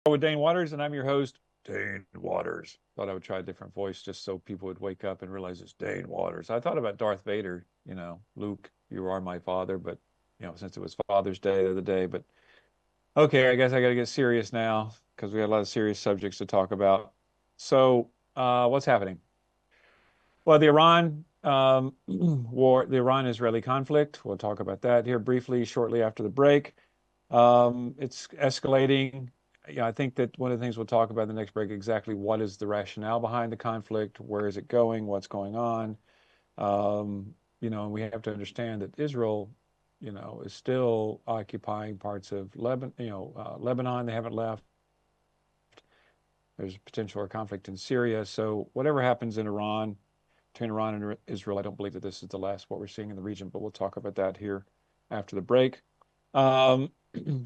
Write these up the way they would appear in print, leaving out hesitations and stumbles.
With Dane Waters, and I'm your host, Dane Waters. Thought I would try a different voice just so people would wake up and realize it's Dane Waters. I thought about Darth Vader, Luke, you are my father, but since it was Father's Day the other day, but okay, I guess I got to get serious now because we got a lot of serious subjects to talk about. So, what's happening? Well, the Iran war, the Iran-Israeli conflict. We'll talk about that here briefly shortly after the break. It's escalating. I think that one of the things we'll talk about in the next break, exactly what is the rationale behind the conflict, where is it going, what's going on. We have to understand that Israel, is still occupying parts of Lebanon, Lebanon, they haven't left. There's potential for conflict in Syria. So whatever happens in Iran, between Iran and Israel, I don't believe that this is the last what we're seeing in the region, but we'll talk about that here after the break.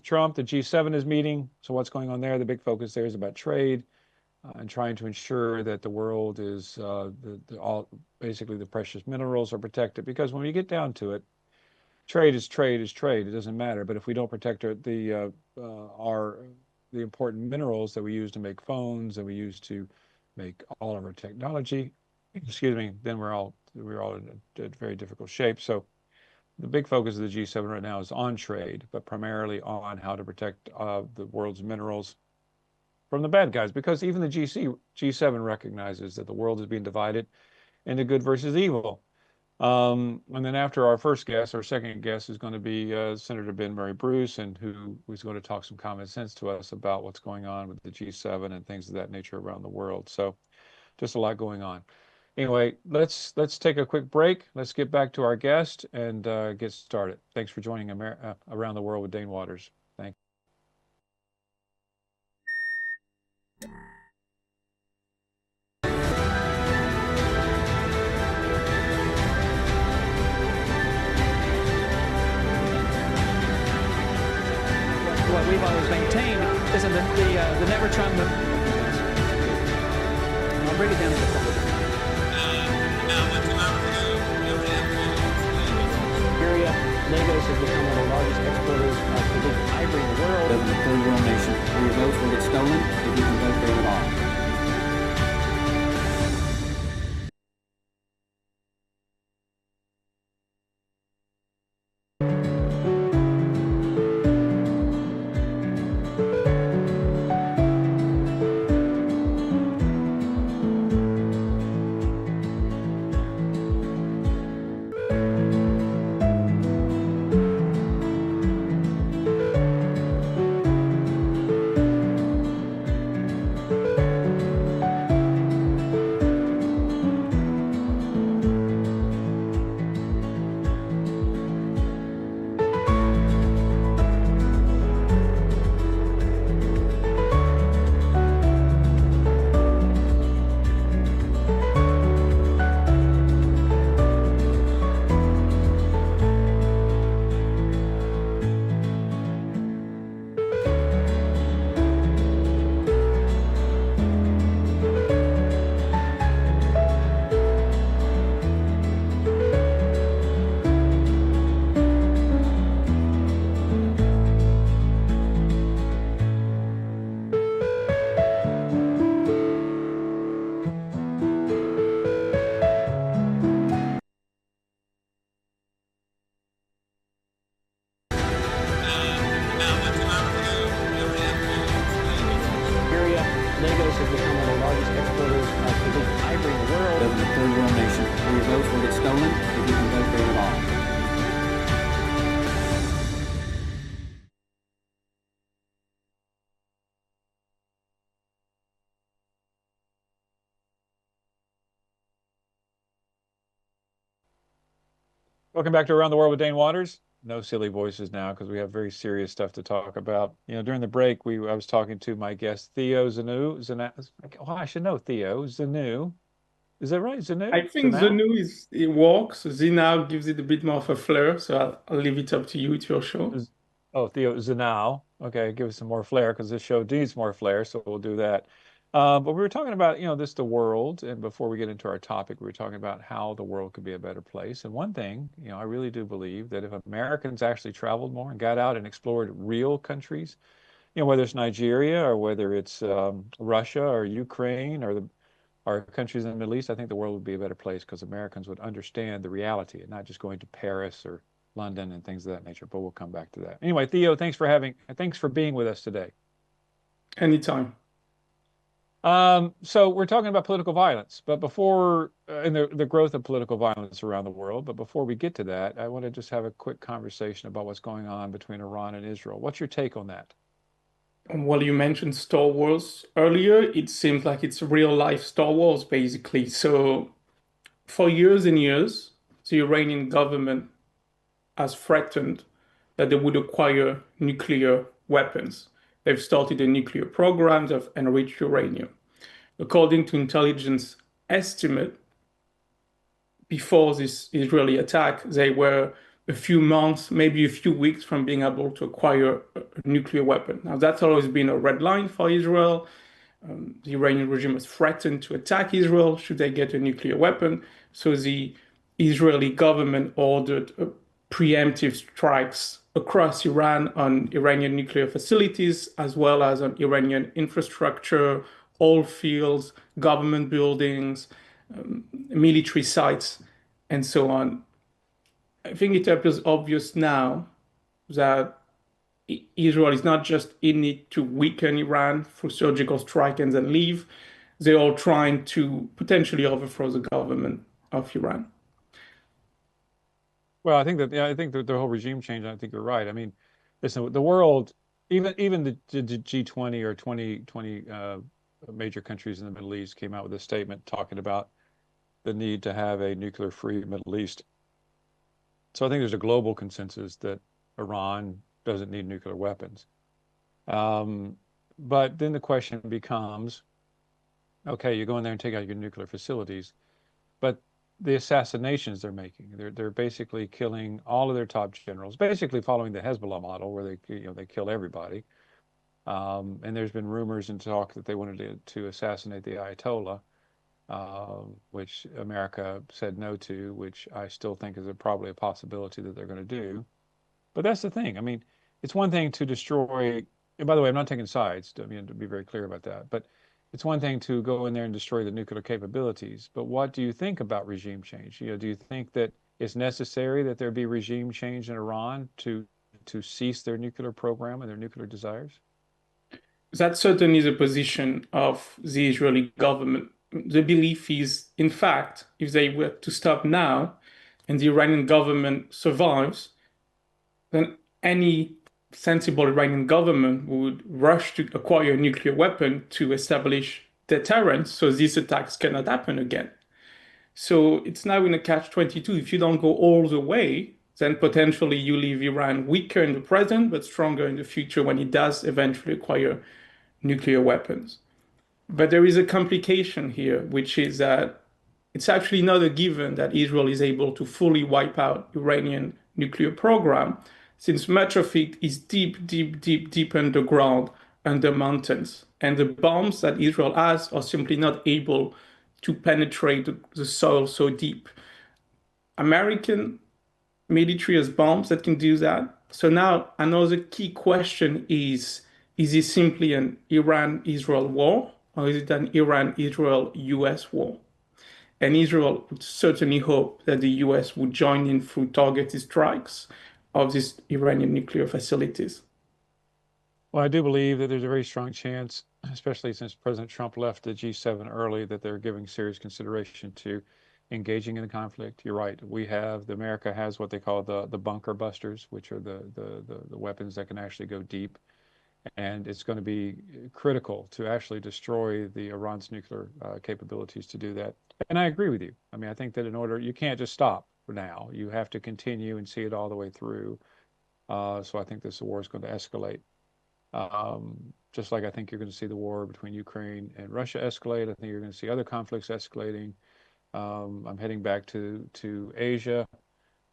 Trump, the G7 is meeting. So what's going on there? The big focus there is about trade and trying to ensure that the world is all basically the precious minerals are protected. Because when we get down to it, trade is trade is trade. It doesn't matter. But if we don't protect the important minerals that we use to make phones, that we use to make all of our technology, excuse me, then we're all in a very difficult shape. So the big focus of the G7 right now is on trade, but primarily on how to protect the world's minerals from the bad guys, because even the G7 recognizes that the world is being divided into good versus evil. And then after our first guest, our second guest is going to be Senator Ben Murray Bruce, and who's going to talk some common sense to us about what's going on with the G7 and things of that nature around the world. So just a lot going on. Anyway, let's take a quick break. Let's get back to our guest and get started. Thanks for joining Around the World with Dane Waters. Thank What we've always maintained is that the Nevertron movement. I'll break it down into a couple of different area. Lagos has become one of the largest exporters of illegal ivory in the world. Doesn't a third world nation where your votes will get stolen if you can vote there at all. Lagos has become one of the largest exporters of illegal ivory in the world. Doesn't a third world nation where your votes will get stolen if you can vote there at all. Welcome back to Around the World with Dane Waters. No silly voices now because we have very serious stuff to talk about. During the break, I was talking to my guest Theo Zenou. Oh, I should know Theo Zenou. Is that right? Zenou? I think Zenou it works. Zenou gives it a bit more of a flair, so I'll leave it up to you. It's your show. Oh, Theo Zenou. Okay, give us some more flair because this show needs more flair, so we'll do that. But we were talking about, the world, and before we get into our topic, we were talking about how the world could be a better place. And one thing, I really do believe that if Americans actually traveled more and got out and explored real countries, whether it's Nigeria or whether it's Russia or Ukraine or countries in the Middle East, I think the world would be a better place because Americans would understand the reality and not just going to Paris or London and things of that nature. But we'll come back to that. Anyway, Theo, thanks for being with us today. Anytime. So we're talking about political violence, but before and the growth of political violence around the world. But before we get to that, I want to just have a quick conversation about what's going on between Iran and Israel. What's your take on that? Well, you mentioned Star Wars earlier. It seems like it's real life Star Wars, basically. So, for years and years, the Iranian government has threatened that they would acquire nuclear weapons. They've started a nuclear program of enriched uranium. According to intelligence estimate, before this Israeli attack, they were a few months, maybe a few weeks from being able to acquire a nuclear weapon. Now, that's always been a red line for Israel. The Iranian regime has threatened to attack Israel should they get a nuclear weapon. So the Israeli government ordered preemptive strikes across Iran on Iranian nuclear facilities, as well as on Iranian infrastructure, oil fields, government buildings, military sites, and so on. I think it appears obvious now that Israel is not just in it to weaken Iran through surgical strike and then leave. They're all trying to potentially overthrow the government of Iran. Well, I think that yeah, I think that the whole regime change. I think you're right. I mean, listen, the world, even the G20 or 20 major countries in the Middle East came out with a statement talking about the need to have a nuclear-free Middle East. So I think there's a global consensus that Iran doesn't need nuclear weapons. Um, but then the question becomes, okay, you go in there and take out your nuclear facilities, but the assassinations they're making, they're basically killing all of their top generals, basically following the Hezbollah model where they kill everybody. And there's been rumors and talk that they wanted to assassinate the Ayatollah, which America said no to, which I still think is probably a possibility that they're going to do. But that's the thing. I mean, it's one thing to destroy, and by the way, I'm not taking sides, I mean, to be very clear about that, but it's one thing to go in there and destroy the nuclear capabilities. But what do you think about regime change? Do you think that it's necessary that there be regime change in Iran to cease their nuclear program and their nuclear desires? That certainly is a position of the Israeli government. The belief is, in fact, if they were to stop now and the Iranian government survives, then any sensible Iranian government would rush to acquire a nuclear weapon to establish deterrence so these attacks cannot happen again. So it's now in a catch-22. If you don't go all the way, then potentially you leave Iran weaker in the present, but stronger in the future when it does eventually acquire nuclear weapons. But there is a complication here, which is that it's actually not a given that Israel is able to fully wipe out Iranian nuclear program, since much of it is deep, deep, deep, deep underground, under mountains. And the bombs that Israel has are simply not able to penetrate the soil so deep. American military has bombs that can do that. So now another key question is it simply an Iran-Israel war, or is it an Iran-Israel-US war? And Israel would certainly hope that the US would join in through targeted strikes of these Iranian nuclear facilities. Well, I do believe that there's a very strong chance, especially since President Trump left the G7 early, that they're giving serious consideration to engaging in the conflict. You're right. America has what they call the bunker busters, which are the weapons that can actually go deep. And it's going to be critical to actually destroy the Iran's nuclear capabilities to do that. And I agree with you. I mean, I think that you can't just stop for now. You have to continue and see it all the way through. So I think this war is going to escalate. Just like I think you're going to see the war between Ukraine and Russia escalate. I think you're going to see other conflicts escalating. I'm heading back to Asia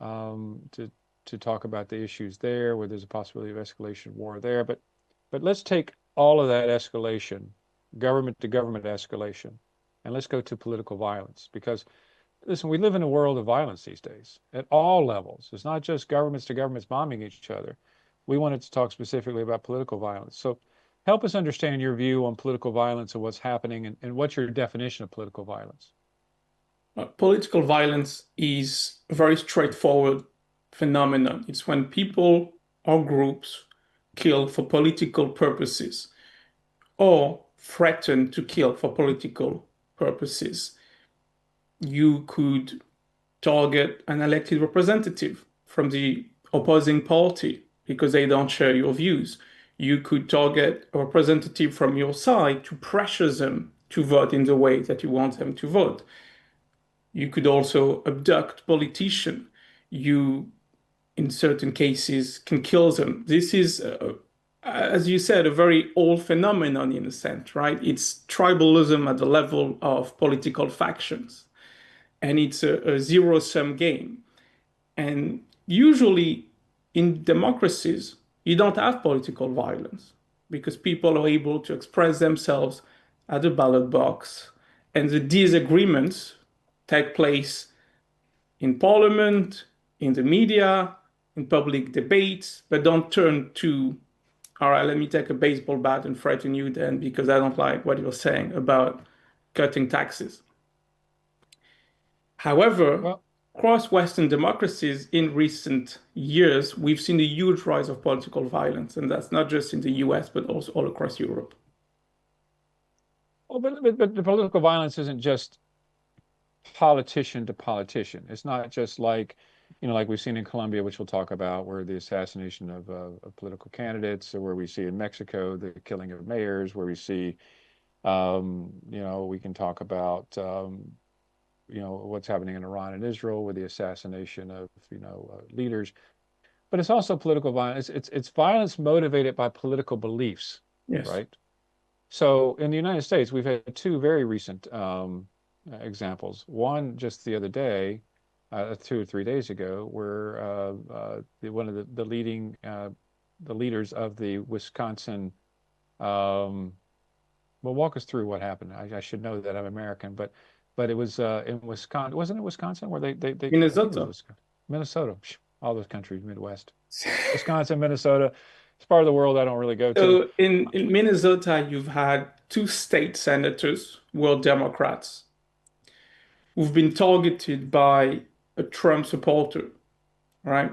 to talk about the issues there, where there's a possibility of escalation war there. But let's take all of that escalation, government to government escalation, and let's go to political violence. Because, listen, we live in a world of violence these days at all levels. It's not just governments to governments bombing each other. We wanted to talk specifically about political violence. So help us understand your view on political violence and what's happening, and what's your definition of political violence? Political violence is a very straightforward phenomenon. It's when people or groups kill for political purposes or threaten to kill for political purposes. You could target an elected representative from the opposing party because they don't share your views. You could target a representative from your side to pressure them to vote in the way that you want them to vote. You could also abduct politicians. You, in certain cases, can kill them. This is, as you said, a very old phenomenon in a sense, right? It's tribalism at the level of political factions, and it's a zero-sum game. And usually in democracies, you don't have political violence because people are able to express themselves at the ballot box, and the disagreements take place in parliament, in the media, in public debates, but don't turn to, all right, let me take a baseball bat and threaten you then because I don't like what you're saying about cutting taxes. However, Well, across Western democracies in recent years, we've seen a huge rise of political violence, and that's not just in the US, but also all across Europe. but the political violence isn't just politician to politician. It's not just like, like we've seen in Colombia, which we'll talk about, where the assassination of political candidates, or where we see in Mexico the killing of mayors, where we see, we can talk about, what's happening in Iran and Israel with the assassination of, leaders. But it's also political violence. It's violence motivated by political beliefs, Yes. right? So in the United States, we've had two very recent examples. One just the other day, 2 or 3 days ago, where one of the leaders of the Wisconsin. Well, walk us through what happened. I should know that I'm American, but it was in Wisconsin. Wasn't it Wisconsin where they I think it was Minnesota. Wisconsin. Minnesota. All those countries, Midwest. Wisconsin, Minnesota. It's part of the world I don't really go to. So in Minnesota, you've had two state senators who are Democrats who've been targeted by a Trump supporter, right?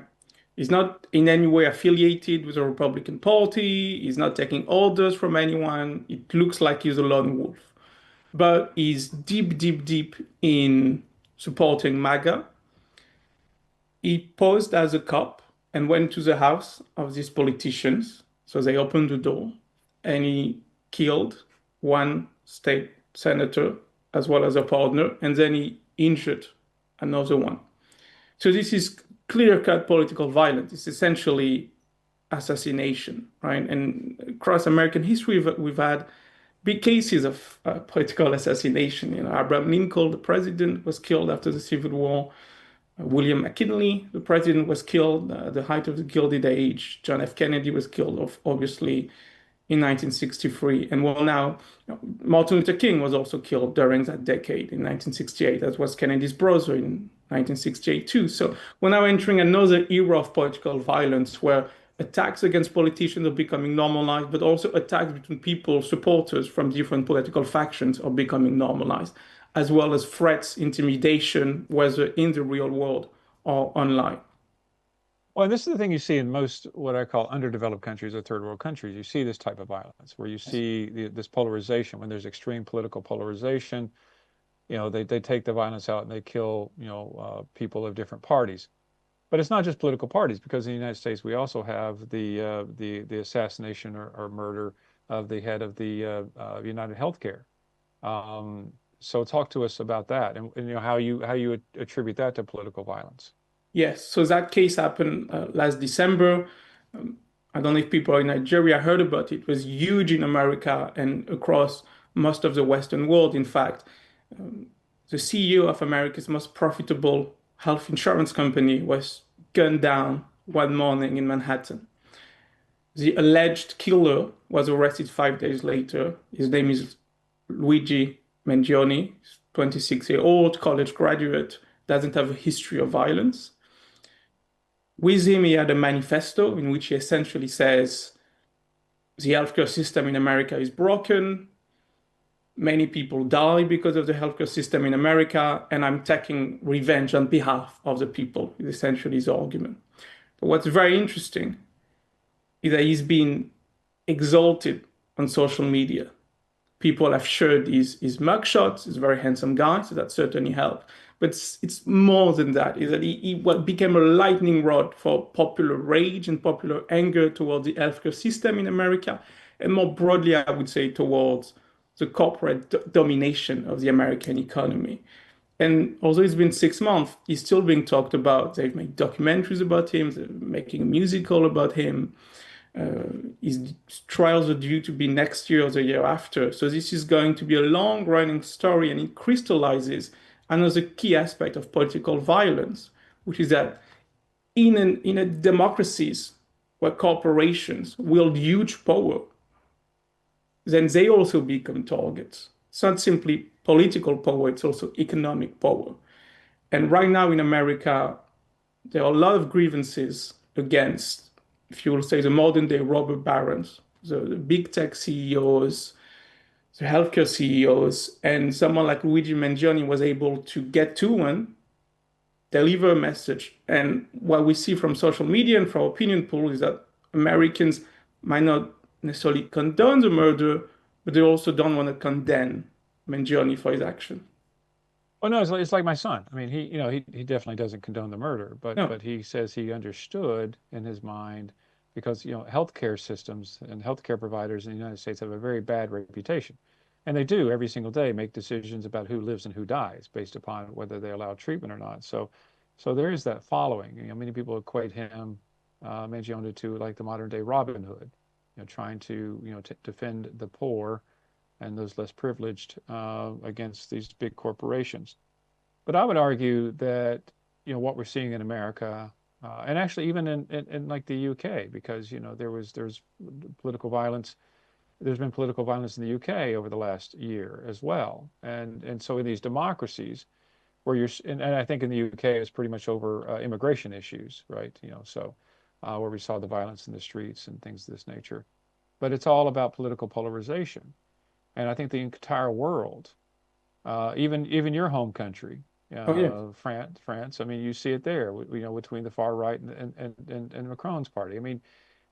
He's not in any way affiliated with the Republican Party. He's not taking orders from anyone. It looks like he's a lone wolf, but he's deep, deep, deep in supporting MAGA. He posed as a cop and went to the house of these politicians. So they opened the door and he killed one state senator as well as a partner, and then he injured another one. So this is clear-cut political violence. It's essentially assassination, right? And across American history, we've had big cases of political assassination. Abraham Lincoln, the president, was killed after the Civil War. William McKinley, the president, was killed at the height of the Gilded Age. John F. Kennedy was killed, obviously, in 1963. And well, now, Martin Luther King was also killed during that decade in 1968. That was Kennedy's brother in 1968 too. So we're now entering another era of political violence where attacks against politicians are becoming normalized, but also attacks between people, supporters from different political factions are becoming normalized, as well as threats, intimidation, whether in the real world or online. Well, this is the thing you see in most what I call underdeveloped countries or third world countries. You see this type of violence where you see this polarization. When there's extreme political polarization, they take the violence out and they kill, people of different parties. But it's not just political parties, because in the United States we also have the assassination or murder of the head of the United Healthcare. So talk to us about that, and how you attribute that to political violence. Yes, so that case happened last December. I don't know if people in Nigeria heard about it. It was huge in America and across most of the Western world. In fact, the CEO of America's most profitable health insurance company was gunned down one morning in Manhattan. The alleged killer was arrested 5 days later. His name is Luigi Mangione, 26-year-old college graduate, doesn't have a history of violence. With him, he had a manifesto in which he essentially says, the healthcare system in America is broken. Many people die because of the healthcare system in America, and I'm taking revenge on behalf of the people, is essentially his argument. But what's very interesting is that he's been exalted on social media. People have shared his mugshots. He's a very handsome guy, so that certainly helped. But it's more than that, is that he what became a lightning rod for popular rage and popular anger towards the healthcare system in America, and more broadly, I would say, towards the corporate domination of the American economy. And although it's been 6 months, he's still being talked about. They've made documentaries about him, they're making a musical about him. His trials are due to be next year or the year after. So this is going to be a long-running story, and it crystallizes another key aspect of political violence, which is that in a democracies where corporations wield huge power, then they also become targets. It's not simply political power, it's also economic power. And right now in America, there are a lot of grievances against, if you will say, the modern day robber barons, the big tech CEOs, the healthcare CEOs, and someone like Luigi Mangione was able to get to and deliver a message. And what we see from social media and from opinion polls is that Americans might not necessarily condone the murder, but they also don't want to condemn Mangione for his action. Oh no, it's like my son. I mean, he definitely doesn't condone the murder, but No. but he says he understood in his mind because healthcare systems and healthcare providers in the United States have a very bad reputation, and they do every single day make decisions about who lives and who dies based upon whether they allow treatment or not. So there is that following. Many people equate him, Mangione, to like the modern day Robin Hood, trying to defend the poor and those less privileged against these big corporations. But I would argue that what we're seeing in America, and actually even in like the UK, because there's political violence. There's been political violence in the UK over the last year as well, and so in these democracies where and I think in the UK it's pretty much over immigration issues, right? Where we saw the violence in the streets and things of this nature. But it's all about political polarization. And I think the entire world, even your home country, Oh, yeah. France. I mean, you see it there, between the far right and Macron's party. I mean,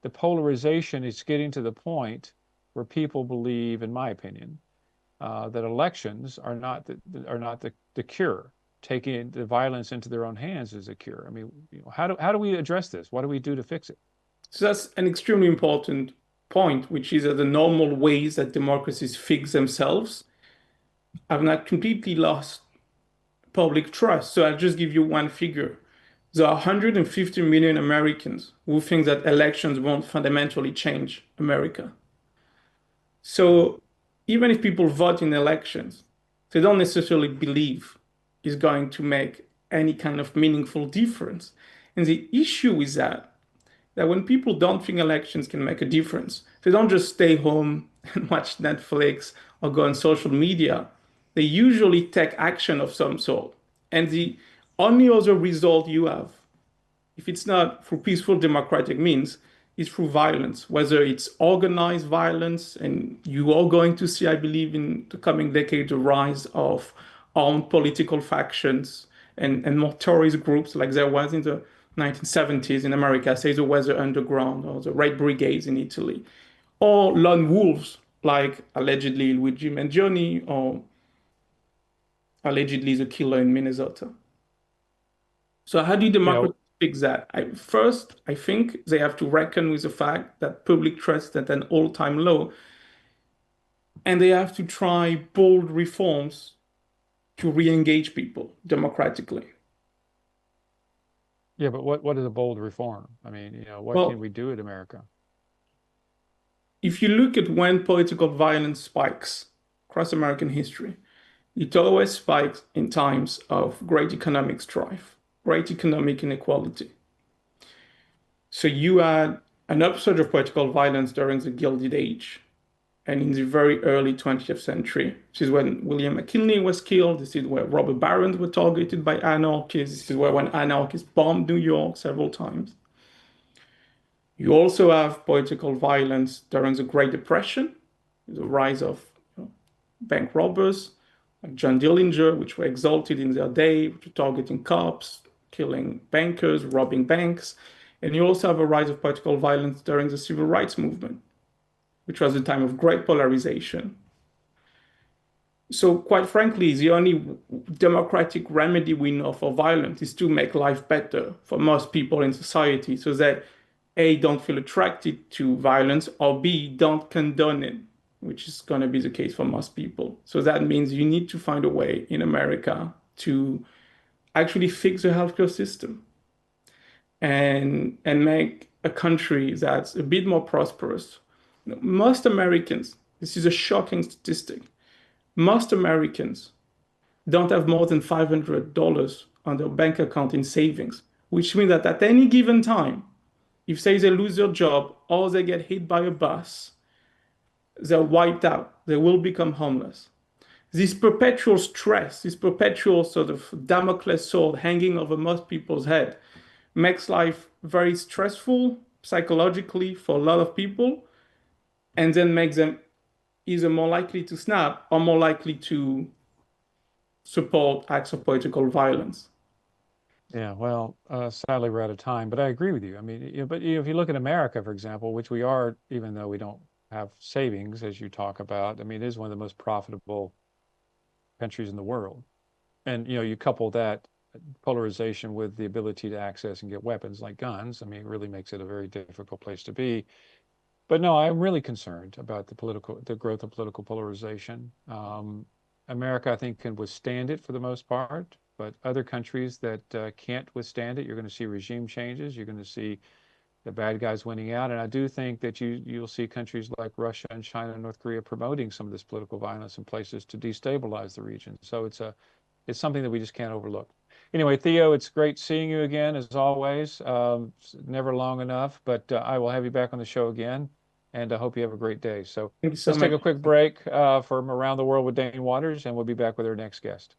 the polarization is getting to the point where people believe, in my opinion, that elections are not the cure. Taking the violence into their own hands is a cure. I mean, how do we address this? What do we do to fix it? So that's an extremely important point, which is that the normal ways that democracies fix themselves have not completely lost public trust. So I'll just give you one figure. There are 150 million Americans who think that elections won't fundamentally change America. So even if people vote in elections, they don't necessarily believe it's going to make any kind of meaningful difference. And the issue is that when people don't think elections can make a difference, they don't just stay home and watch Netflix or go on social media. They usually take action of some sort. And the only other result you have, if it's not through peaceful democratic means, is through violence, whether it's organized violence, and you are going to see, I believe, in the coming decade, the rise of armed political factions and more terrorist groups like there was in the 1970s in America, say the Weather Underground or the Red Brigades in Italy, or lone wolves like allegedly Luigi Mangione or allegedly the killer in Minnesota. So how do You democracies know, fix that? First, I think they have to reckon with the fact that public trust is at an all-time low, and they have to try bold reforms to re-engage people democratically. yeah, but what is a bold reform? I mean, what can Well, we do in America? if you look at when political violence spikes across American history, it always spikes in times of great economic strife, great economic inequality. So you had an upsurge of political violence during the Gilded Age and in the very early 20th century. This is when William McKinley was killed. This is where robber barons were targeted by anarchists. This is where when anarchists bombed New York several times. You also have political violence during the Great Depression, the rise of bank robbers like John Dillinger, which were exalted in their day, targeting cops, killing bankers, robbing banks. And you also have a rise of political violence during the civil rights movement, which was a time of great polarization. So, quite frankly, the only democratic remedy we know for violence is to make life better for most people in society so that A, don't feel attracted to violence, or B, don't condone it, which is going to be the case for most people. So that means you need to find a way in America to actually fix the healthcare system and make a country that's a bit more prosperous. Most Americans, this is a shocking statistic, most Americans don't have more than $500 on their bank account in savings, which means that at any given time, if say they lose their job or they get hit by a bus, they're wiped out. They will become homeless. This perpetual stress, this perpetual sort of Damocles sword hanging over most people's head makes life very stressful psychologically for a lot of people and then makes them either more likely to snap or more likely to support acts of political violence. Yeah, well, sadly we're out of time, but I agree with you. I mean, but if you look at America, for example, which we are, even though we don't have savings, as you talk about, I mean, it is one of the most profitable countries in the world. And you couple that polarization with the ability to access and get weapons like guns. I mean, it really makes it a very difficult place to be. But no, I'm really concerned about the growth of political polarization. America, I think, can withstand it for the most part, but other countries that can't withstand it, you're going to see regime changes. You're going to see the bad guys winning out, and I do think that you'll see countries like Russia and China and North Korea promoting some of this political violence in places to destabilize the region. So it's something that we just can't overlook. Anyway, Theo, it's great seeing you again as always. Never long enough, but I will have you back on the show again, and I hope you have a great day. So Thank you so let's take much. a quick break from Around the World with Dane Waters, and we'll be back with our next guest.